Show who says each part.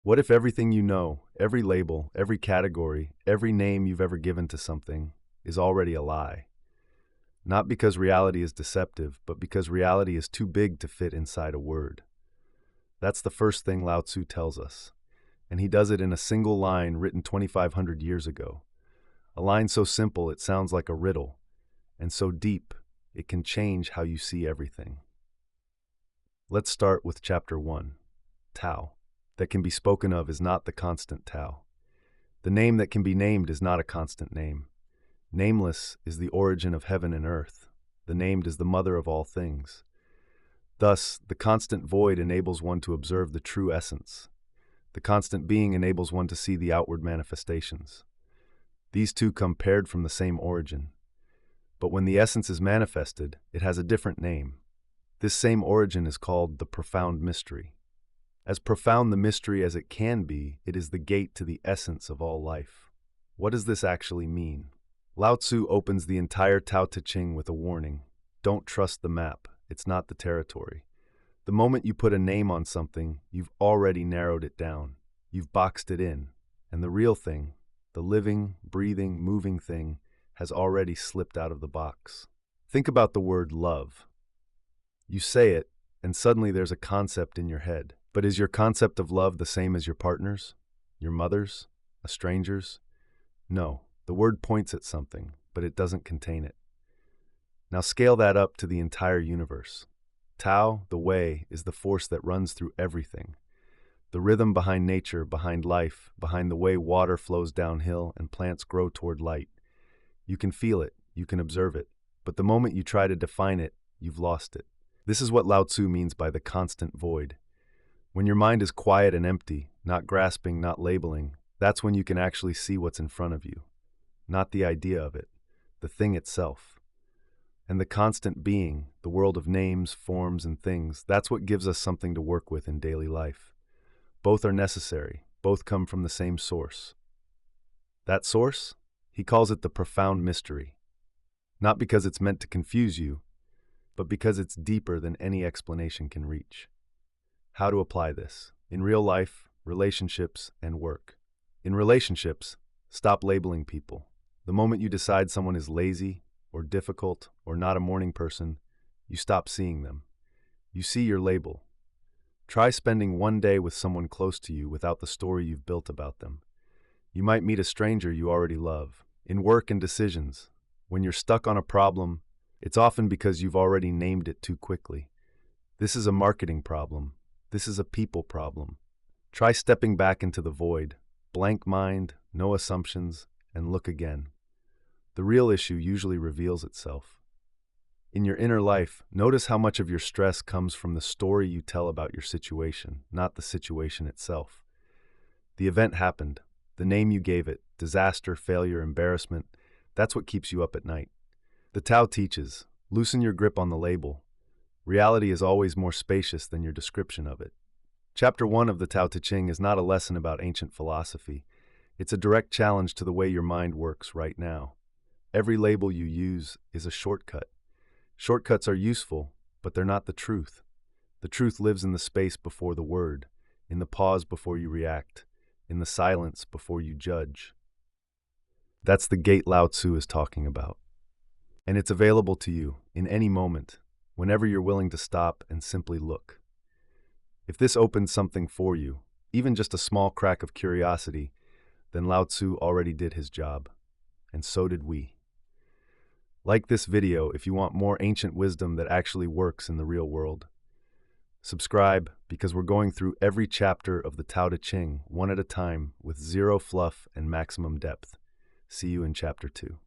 Speaker 1: What if everything you know, every label, every category, every name you've ever given to something, is already a lie? Not because reality is deceptive, but because reality is too big to fit inside a word. That's the first thing Lao Tzu tells us, and he does it in a single line written 2,500 years ago. A line so simple it sounds like a riddle, and so deep it can change how you see everything. Let's start with Chapter 1, Tao. That can be spoken of is not the constant Tao. The name that can be named is not a constant name. Nameless is the origin of heaven and earth. The named is the mother of all things. Thus, the constant void enables one to observe the true essence. The constant being enables one to see the outward manifestations. These two come paired from the same origin. But when the essence is manifested, it has a different name. This same origin is called the profound mystery. As profound the mystery as it can be, it is the gate to the essence of all life. What does this actually mean? Lao Tzu opens the entire Tao Te Ching with a warning. Don't trust the map, it's not the territory. The moment you put a name on something, you've already narrowed it down. You've boxed it in. And the real thing, the living, breathing, moving thing, has already slipped out of the box. Think about the word love. You say it, and suddenly there's a concept in your head. But is your concept of love the same as your partner's, your mother's, a stranger's? No, the word points at something, but it doesn't contain it. Now scale that up to the entire universe. Tao, the way, is the force that runs through everything. The rhythm behind nature, behind life, behind the way water flows downhill and plants grow toward light. You can feel it, you can observe it, but the moment you try to define it, you've lost it. This is what Lao Tzu means by the constant void. When your mind is quiet and empty, not grasping, not labeling, that's when you can actually see what's in front of you. Not the idea of it, the thing itself. And the constant being, the world of names, forms, and things, that's what gives us something to work with in daily life. Both are necessary, both come from the same source. That source? He calls it the profound mystery. Not because it's meant to confuse you, but because it's deeper than any explanation can reach. How to apply this? In real life, relationships, and work. In relationships, stop labeling people. The moment you decide someone is lazy, or difficult, or not a morning person, you stop seeing them. You see your label. Try spending one day with someone close to you without the story you've built about them. You might meet a stranger you already love. In work and decisions, when you're stuck on a problem, it's often because you've already named it too quickly. This is a marketing problem. This is a people problem. Try stepping back into the void, blank mind, no assumptions, and look again. The real issue usually reveals itself. In your inner life, notice how much of your stress comes from the story you tell about your situation, not the situation itself. The event happened. The name you gave it, disaster, failure, embarrassment, that's what keeps you up at night. The Tao teaches, loosen your grip on the label. Reality is always more spacious than your description of it. Chapter 1 of the Tao Te Ching is not a lesson about ancient philosophy. It's a direct challenge to the way your mind works right now. Every label you use is a shortcut. Shortcuts are useful, but they're not the truth. The truth lives in the space before the word, in the pause before you react, in the silence before you judge. That's the gate Lao Tzu is talking about. And it's available to you, in any moment, whenever you're willing to stop and simply look. If this opens something for you, even just a small crack of curiosity, then Lao Tzu already did his job. And so did we. Like this video if you want more ancient wisdom that actually works in the real world. Subscribe, because we're going through every chapter of the Tao Te Ching, one at a time, with zero fluff and maximum depth. See you in Chapter 2.